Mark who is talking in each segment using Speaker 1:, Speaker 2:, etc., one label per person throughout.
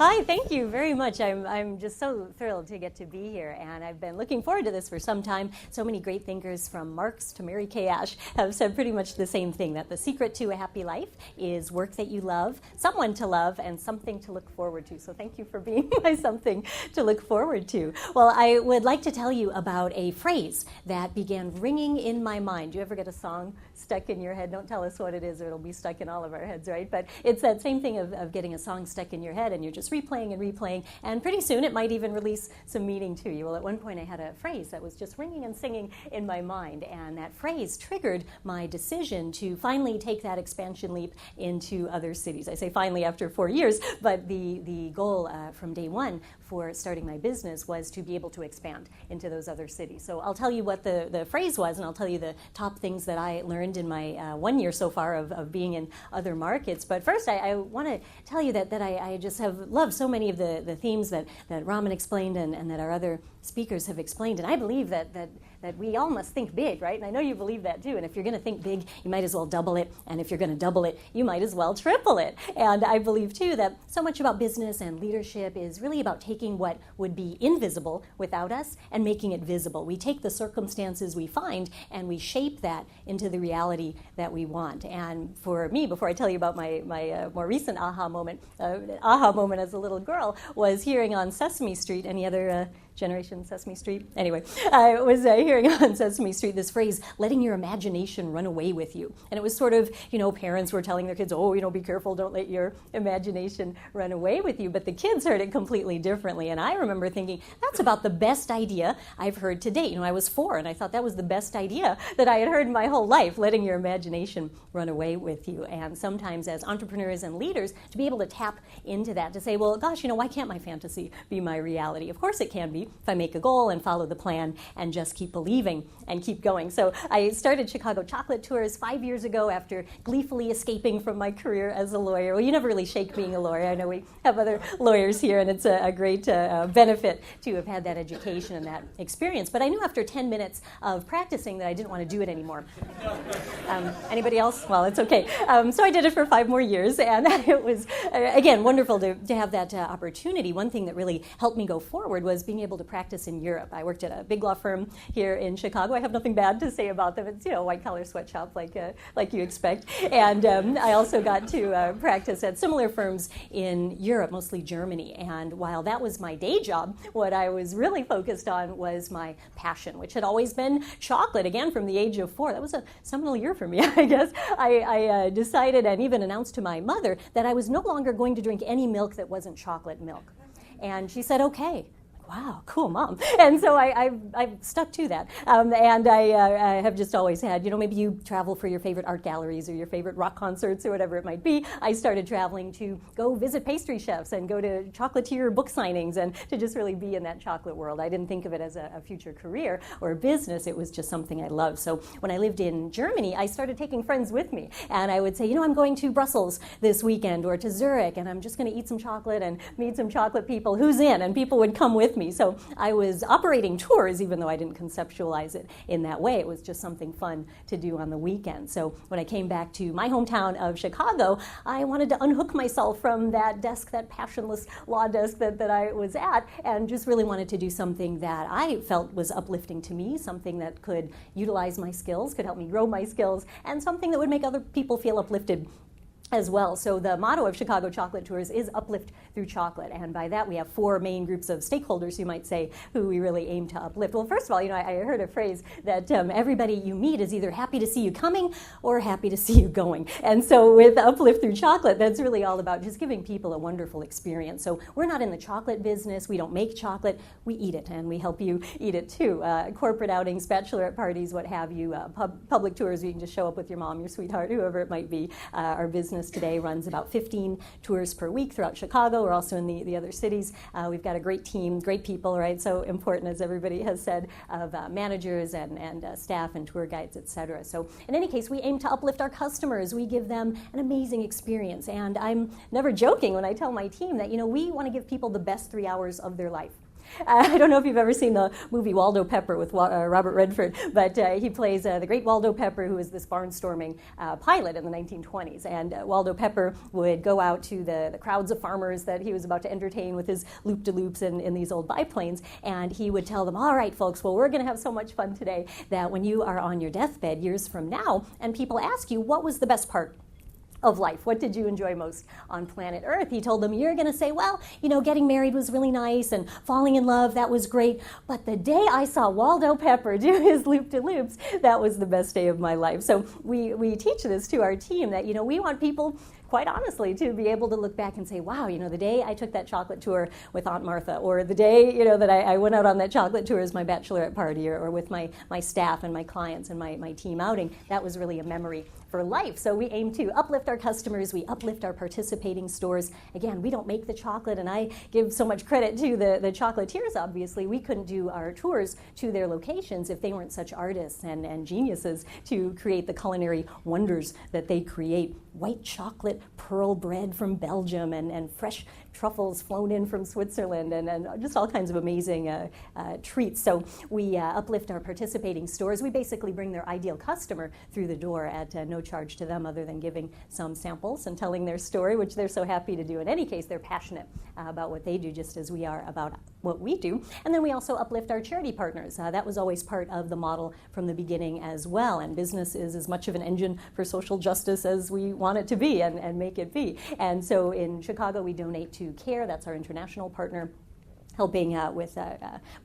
Speaker 1: Hi, thank you very much. I'm just so thrilled to get to be here, and I've been looking forward to this for some time. So many great thinkers, from Marx to Mary Kay Ash, have said pretty much the same thing, that the secret to a happy life is work that you love, someone to love, and something to look forward to. So thank you for being my something to look forward to. Well, I would like to tell you about a phrase that began ringing in my mind. Do you ever get a song stuck in your head? Don't tell us what it is, or it'll be stuck in all of our heads, right? But it's that same thing of getting a song stuck in your head, and you're just replaying and replaying, and pretty soon it might even release some meaning to you. Well, at one point I had a phrase that was just ringing and singing in my mind, and that phrase triggered my decision to finally take that expansion leap into other cities. I say finally after 4 years, but the goal from day one for starting my business was to be able to expand into those other cities. So I'll tell you what the phrase was, and I'll tell you the top things that I learned in my 1 year so far of being in other markets. But first, I want to tell you that I just have loved so many of the themes that Raman explained and that our other speakers have explained. And I believe that we all must think big, right? And I know you believe that too. And if you're going to think big, you might as well double it. And if you're going to double it, you might as well triple it. And I believe too that so much about business and leadership is really about taking what would be invisible without us and making it visible. We take the circumstances we find and we shape that into the reality that we want. And for me, before I tell you about my more recent aha moment as a little girl was hearing on Sesame Street. Any other generation Sesame Street? Anyway, I was hearing on Sesame Street this phrase, letting your imagination run away with you. And it was sort of, parents were telling their kids, be careful, don't let your imagination run away with you. But the kids heard it completely differently. And I remember thinking, that's about the best idea I've heard to date. I was 4, and I thought that was the best idea that I had heard in my whole life, letting your imagination run away with you. And sometimes as entrepreneurs and leaders, to be able to tap into that, to say, well, gosh, why can't my fantasy be my reality? Of course it can be, if I make a goal and follow the plan and just keep believing and keep going. So I started Chicago Chocolate Tours 5 years ago after gleefully escaping from my career as a lawyer. Well, you never really shake being a lawyer. I know we have other lawyers here, and it's a great benefit to have had that education and that experience. But I knew after 10 minutes of practicing that I didn't want to do it anymore. Anybody else? Well, it's okay. So I did it for 5 more years, and it was, again, wonderful to have that opportunity. One thing that really helped me go forward was being able to practice in Europe. I worked at a big law firm here in Chicago. I have nothing bad to say about them. It's, white-collar sweatshop like you expect. And I also got to practice at similar firms in Europe, mostly Germany. And while that was my day job, what I was really focused on was my passion, which had always been chocolate, again, from the age of 4. That was a seminal year for me, I guess. I decided and even announced to my mother that I was no longer going to drink any milk that wasn't chocolate milk. And she said, okay. Wow, cool, Mom. And so I've stuck to that. And I have just always had, maybe you travel for your favorite art galleries or your favorite rock concerts or whatever it might be. I started traveling to go visit pastry chefs and go to chocolatier book signings and to just really be in that chocolate world. I didn't think of it as a future career or a business. It was just something I loved. So when I lived in Germany, I started taking friends with me. And I would say, I'm going to Brussels this weekend or to Zurich, and I'm just going to eat some chocolate and meet some chocolate people. Who's in? And people would come with me. So I was operating tours, even though I didn't conceptualize it in that way. It was just something fun to do on the weekend. So when I came back to my hometown of Chicago, I wanted to unhook myself from that desk, that passionless law desk that I was at, and just really wanted to do something that I felt was uplifting to me, something that could utilize my skills, could help me grow my skills, and something that would make other people feel uplifted as well. So the motto of Chicago Chocolate Tours is uplift through chocolate. And by that, we have 4 main groups of stakeholders, you might say, who we really aim to uplift. Well, first of all, I heard a phrase that everybody you meet is either happy to see you coming or happy to see you going. And so with uplift through chocolate, that's really all about just giving people a wonderful experience. So we're not in the chocolate business. We don't make chocolate. We eat it, and we help you eat it too. Corporate outings, bachelorette parties, what have you, public tours, you can just show up with your mom, your sweetheart, whoever it might be. Our business today runs about 15 tours per week throughout Chicago. We're also in the other cities. We've got a great team, great people, right? So important, as everybody has said, of managers and staff and tour guides, et cetera. So in any case, we aim to uplift our customers. We give them an amazing experience. And I'm never joking when I tell my team that, we want to give people the best 3 hours of their life. I don't know if you've ever seen the movie Waldo Pepper with Robert Redford, but he plays the great Waldo Pepper, who is this barnstorming pilot in the 1920s. And Waldo Pepper would go out to the crowds of farmers that he was about to entertain with his loop-de-loops in these old biplanes, and he would tell them, all right, folks, well, we're going to have so much fun today that when you are on your deathbed years from now, and people ask you, what was the best part of life? What did you enjoy most on planet Earth? He told them, you're going to say, well, getting married was really nice and falling in love, that was great. But the day I saw Waldo Pepper do his loop-de-loops, that was the best day of my life. So we teach this to our team that, we want people, quite honestly, to be able to look back and say, wow, the day I took that chocolate tour with Aunt Martha, or the day, that I went out on that chocolate tour as my bachelorette party, or with my staff and my clients and my team outing, that was really a memory for life. So we aim to uplift our customers, we uplift our participating stores. Again, we don't make the chocolate, and I give so much credit to the chocolatiers, obviously. We couldn't do our tours to their locations if they weren't such artists and geniuses to create the culinary wonders that they create. White chocolate pearl bread from Belgium, and fresh truffles flown in from Switzerland, and just all kinds of amazing treats. So we uplift our participating stores. We basically bring their ideal customer through the door at no charge to them, other than giving some samples and telling their story, which they're so happy to do. In any case, they're passionate about what they do, just as we are about what we do. And then we also uplift our charity partners. That was always part of the model from the beginning as well. And business is as much of an engine for social justice as we want it to be and make it be. And so in Chicago, we donate to CARE. That's our international partner, helping with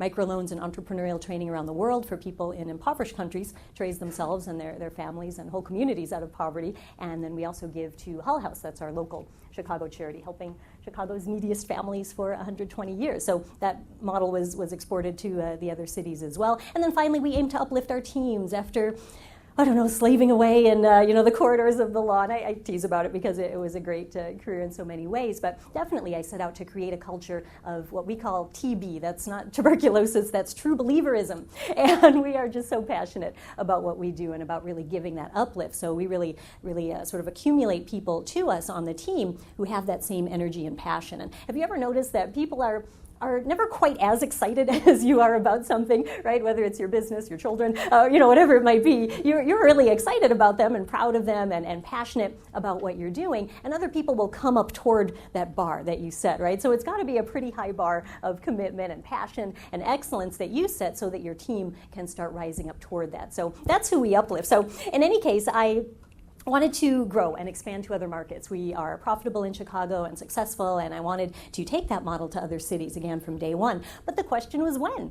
Speaker 1: microloans and entrepreneurial training around the world for people in impoverished countries to raise themselves and their families and whole communities out of poverty. And then we also give to Hull House. That's our local Chicago charity, helping Chicago's neediest families for 120 years. So that model was exported to the other cities as well. And then finally, we aim to uplift our teams after slaving away in the corridors of the law. And I tease about it because it was a great career in so many ways. But definitely I set out to create a culture of what we call TB. That's not tuberculosis, that's true believerism. And we are just so passionate about what we do and about really giving that uplift. So we really sort of accumulate people to us on the team who have that same energy and passion. And have you ever noticed that people are never quite as excited as you are about something, right? Whether it's your business, your children, whatever it might be, you're really excited about them and proud of them and passionate about what you're doing. And other people will come up toward that bar that you set, right? So it's got to be a pretty high bar of commitment and passion and excellence that you set so that your team can start rising up toward that. So that's who we uplift. So in any case, I wanted to grow and expand to other markets. We are profitable in Chicago and successful, and I wanted to take that model to other cities again from day one. But the question was when.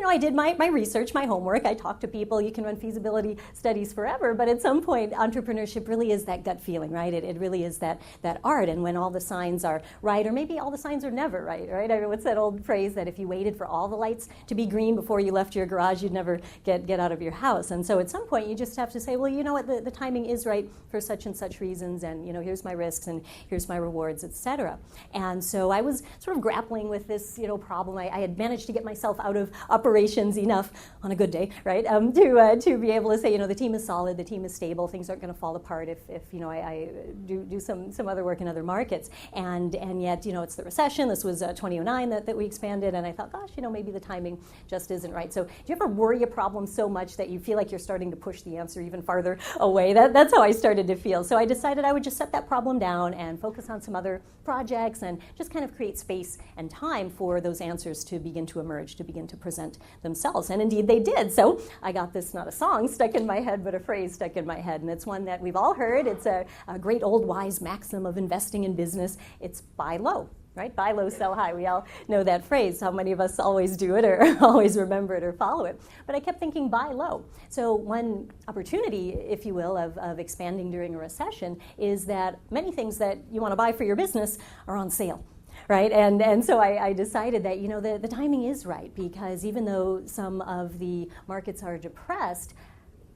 Speaker 1: I did my research, my homework. I talked to people. You can run feasibility studies forever, but at some point, entrepreneurship really is that gut feeling, right? It really is that art, and when all the signs are right, or maybe all the signs are never right? I mean, what's that old phrase that if you waited for all the lights to be green before you left your garage, you'd never get out of your house? And so at some point, you just have to say, well, you know what, the timing is right for such and such reasons, and here's my risks, and here's my rewards, etc. And so I was sort of grappling with this, problem. I had managed to get myself out of operations enough on a good day, right? To be able to say, the team is solid, the team is stable, things aren't going to fall apart if I do some other work in other markets. And yet, it's the recession. This was 2009 that we expanded, and I thought, gosh, maybe the timing just isn't right. So do you ever worry a problem so much that you feel like you're starting to push the answer even farther away? That's how I started to feel. So I decided I would just set that problem down and focus on some other projects and just kind of create space and time for those answers to begin to emerge, to begin to present themselves. And indeed they did. So I got this, not a song stuck in my head, but a phrase stuck in my head. And it's one that we've all heard. It's a great old wise maxim of investing in business. It's buy low. Right? Buy low, sell high. We all know that phrase. How many of us always do it or always remember it or follow it? But I kept thinking buy low. So one opportunity, if you will, of expanding during a recession is that many things that you want to buy for your business are on sale. Right, and so I decided that the timing is right, because even though some of the markets are depressed,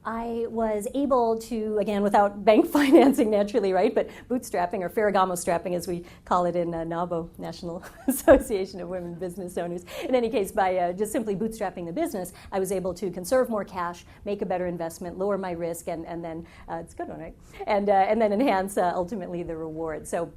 Speaker 1: I was able to, again, without bank financing naturally, right, but bootstrapping, or Ferragamo strapping as we call it in NAWBO, National Association of Women Business Owners. In any case, by just simply bootstrapping the business, I was able to conserve more cash, make a better investment, lower my risk, and then, it's a good one, right, and then enhance ultimately the reward. So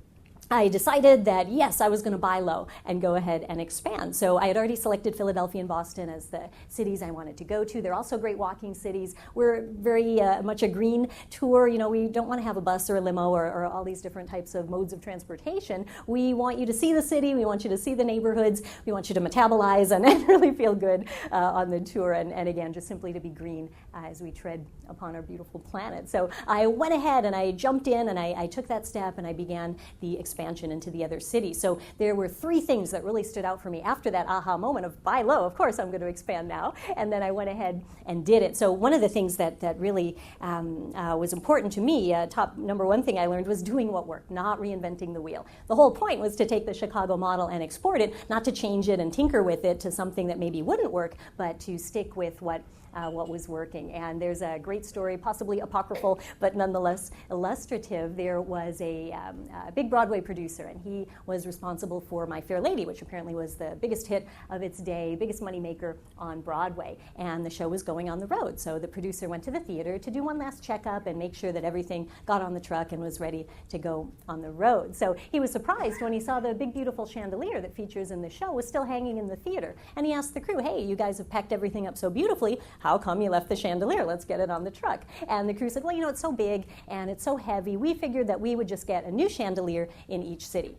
Speaker 1: I decided that, yes, I was going to buy low and go ahead and expand. So I had already selected Philadelphia and Boston as the cities I wanted to go to. They're also great walking cities. We're very much a green tour. You know, we don't want to have a bus or a limo or all these different types of modes of transportation. We want you to see the city. We want you to see the neighborhoods. We want you to metabolize and really feel good on the tour. And again, just simply to be green as we tread upon our beautiful planet. So I went ahead and I jumped in and I took that step and I began the expansion into the other cities. So there were three things that really stood out for me after that aha moment of buy low, of course I'm going to expand now, and then I went ahead and did it. So one of the things that really was important to me, top number one thing I learned was doing what worked, not reinventing the wheel. The whole point was to take the Chicago model and export it, not to change it and tinker with it to something that maybe wouldn't work, but to stick with what was working. And there's a great story, possibly apocryphal, but nonetheless illustrative. There was a big Broadway producer, and he was responsible for My Fair Lady, which apparently was the biggest hit of its day, biggest moneymaker on Broadway. And the show was going on the road. So the producer went to the theater to do one last checkup and make sure that everything got on the truck and was ready to go on the road. So he was surprised when he saw the big, beautiful chandelier that features in the show was still hanging in the theater. And he asked the crew, hey, you guys have packed everything up so beautifully. How come you left the chandelier? Let's get it on the truck. And the crew said, well, you know, it's so big and it's so heavy. We figured that we would just get a new chandelier in each city.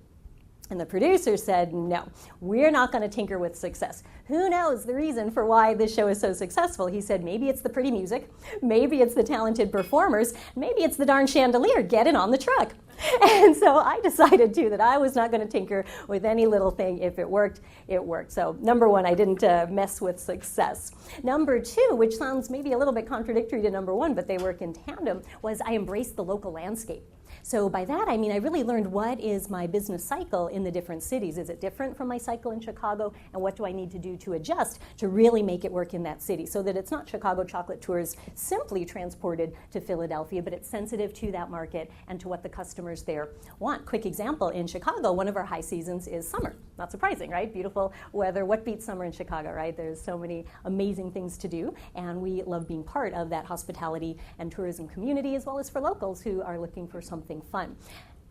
Speaker 1: And the producer said, no, we're not going to tinker with success. Who knows the reason for why this show is so successful? He said, maybe it's the pretty music, maybe it's the talented performers, maybe it's the darn chandelier. Get it on the truck. And so I decided, too, that I was not going to tinker with any little thing. If it worked, it worked. So number one, I didn't mess with success. Number two, which sounds maybe a little bit contradictory to number one, but they work in tandem, was I embraced the local landscape. So by that, I mean, I really learned what is my business cycle in the different cities. Is it different from my cycle in Chicago? And what do I need to do to adjust to really make it work in that city so that it's not Chicago chocolate tours simply transported to Philadelphia, but it's sensitive to that market and to what the customers there want. Quick example, in Chicago, one of our high seasons is summer. Not surprising, right? Beautiful weather. What beats summer in Chicago, right? There's so many amazing things to do, and we love being part of that hospitality and tourism community, as well as for locals who are looking for something fun.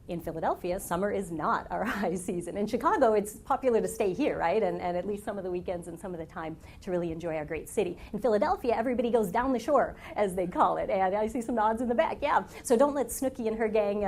Speaker 1: In Philadelphia, summer is not our high season. In Chicago, it's popular to stay here, right? And at least some of the weekends and some of the time to really enjoy our great city. In Philadelphia, everybody goes down the shore, as they call it. And I see some nods in the back, yeah. So don't let Snooki and her gang,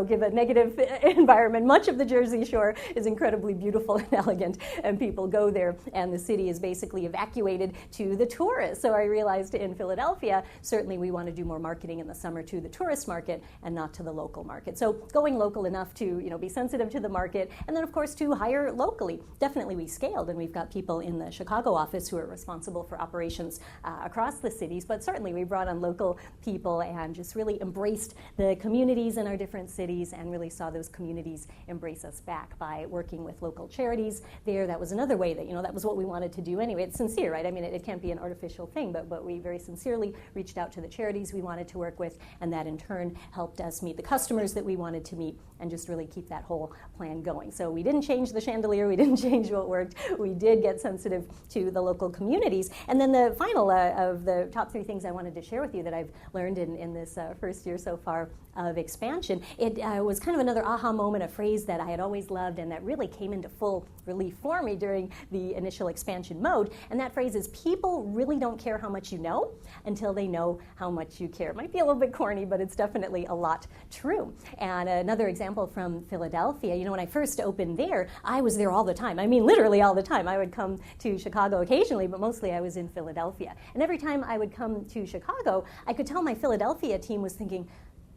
Speaker 1: give a negative environment. Much of the Jersey Shore is incredibly beautiful and elegant, and people go there, and the city is basically evacuated to the tourists. So I realized in Philadelphia, certainly we want to do more marketing in the summer to the tourist market and not to the local market. So going local enough to be sensitive to the market, and then of course to hire locally. Definitely we scaled, and we've got people in the Chicago office who are responsible for operations across the cities, but certainly we brought on local people and just really embraced the communities in our different cities and really saw those communities embrace us back by working with local charities there. That was another way that, that was what we wanted to do anyway. It's sincere, right? I mean, it can't be an artificial thing, but we very sincerely reached out to the charities we wanted to work with, and that in turn helped us meet the customers that we wanted to meet and just really keep that whole plan going. So we didn't change the chandelier, we didn't change what worked, we did get sensitive to the local communities. And then the final of the top three things I wanted to share with you that I've learned in this first year so far of expansion, it was kind of another aha moment, a phrase that I had always loved and that really came into full relief for me during the initial expansion mode, and that phrase is, people really don't care how much you know until they know how much you care. It might be a little bit corny, but it's definitely a lot true. And another example from Philadelphia, when I first opened there, I was there all the time. I mean, literally all the time. I would come to Chicago occasionally, but mostly I was in Philadelphia. And every time I would come to Chicago, I could tell my Philadelphia team was thinking,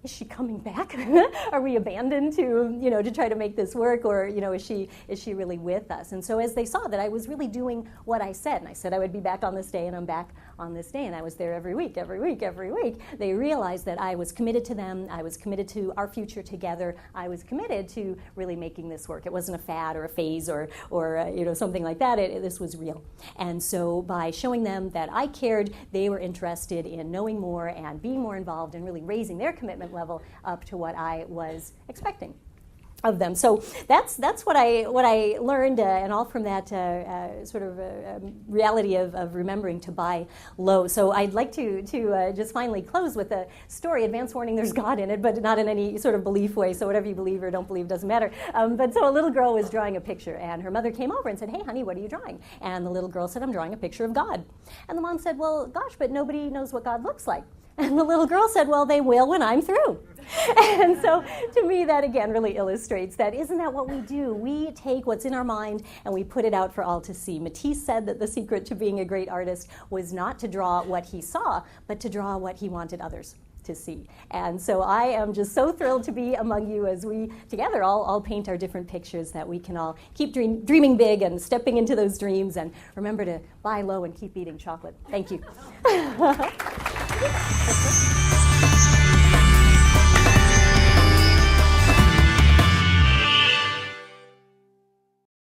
Speaker 1: is she coming back? Are we abandoned to try to make this work, or is she really with us? And so as they saw that I was really doing what I said, and I said I would be back on this day, and I'm back on this day, and I was there every week, they realized that I was committed to them, I was committed to our future together, I was committed to really making this work. It wasn't a fad or a phase or something like that. This was real. And so by showing them that I cared, they were interested in knowing more and being more involved and really raising their commitment level up to what I was expecting. of them. So that's what I learned, and all from that sort of reality of remembering to buy low. So I'd like to just finally close with a story. Advance warning: there's God in it, but not in any sort of belief way. So whatever you believe or don't believe doesn't matter. But so a little girl was drawing a picture, and her mother came over and said, "Hey, honey, what are you drawing?" And the little girl said, "I'm drawing a picture of God." And the mom said, "Well, gosh, but nobody knows what God looks like." And the little girl said, "Well, they will when I'm through." And so to me, that again really illustrates that. Isn't that what we do? We take what's in our mind and we put it out for all to see. Matisse said that the secret to being a great artist was not to draw what he saw, but to draw what he wanted others to see. And so I am just so thrilled to be among you as we together all paint our different pictures, that we can all keep dreaming big and stepping into those dreams, and remember to buy low and keep eating chocolate. Thank you.